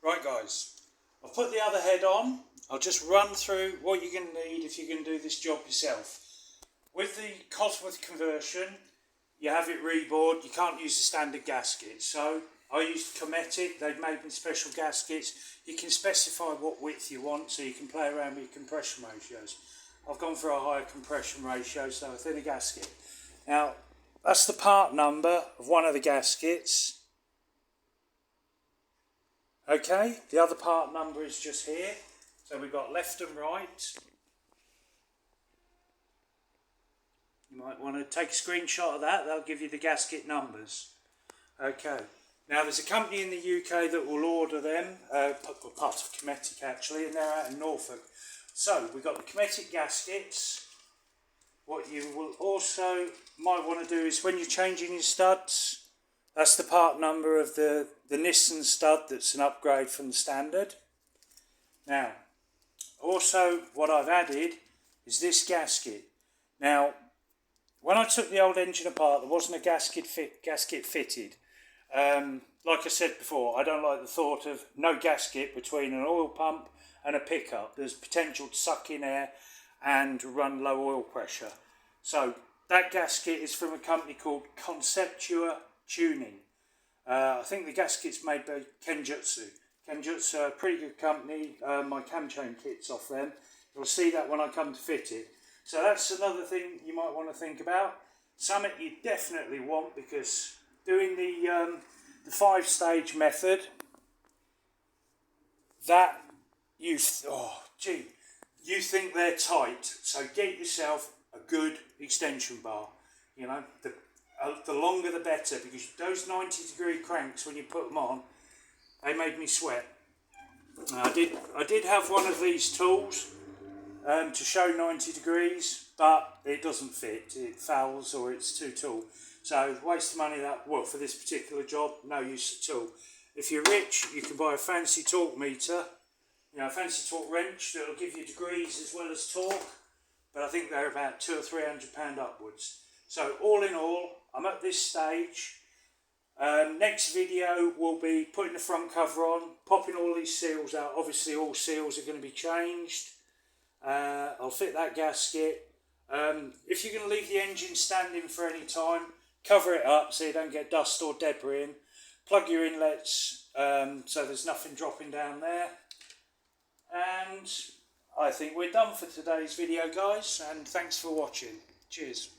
Right guys, I've put the other head on. I'll just run through what you're going to need if you're going to do this job yourself. With the cosworth conversion, you have it rebored. You can't use the standard gasket. So I used Cometic. They've made me special gaskets. You can specify what width you want, so you can play around with your compression ratios. I've gone for a higher compression ratio, so a thinner gasket. Now, that's the part number of one of the gaskets. Okay, the other part number is just here. So we've got left and right. You might want to take a screenshot of that. That'll give you the gasket numbers. Okay. Now there's a company in the UK that will order them, part of Cometic actually, and they're out in Norfolk. So we've got the Cometic gaskets. What you will also might want to do is when you're changing your studs, that's the part number of the Nissan stud that's an upgrade from the standard. Now, also what I've added is this gasket. Now, when I took the old engine apart, there wasn't a gasket fitted. Like I said before, I don't like the thought of no gasket between an oil pump and a pickup. There's potential to suck in air and run low oil pressure. So that gasket is from a company called Conceptua Tuning. I think the gasket's made by Kenjutsu. Kenjutsu are a pretty good company. My cam chain kit's off them. You'll see that when I come to fit it. So that's another thing you might want to think about. Something you definitely want, because doing the 5-stage method, that you think they're tight. So get yourself a good extension bar. You know, the longer the better, because those 90-degree cranks, when you put them on, they made me sweat. I did have one of these tools to show 90 degrees, but it doesn't fit. It fouls or it's too tall. So waste of money for this particular job, no use at all. If you're rich, you can buy a fancy torque meter, a fancy torque wrench that'll give you degrees as well as torque, but I think they're about £200 or £300 upwards. So all in all, I'm at this stage. Next video will be putting the front cover on, popping all these seals out. Obviously all seals are going to be changed. I'll fit that gasket. If you're going to leave the engine standing for any time, cover it up so you don't get dust or debris in. Plug your inlets so there's nothing dropping down there. And I think we're done for today's video, guys, and thanks for watching. Cheers.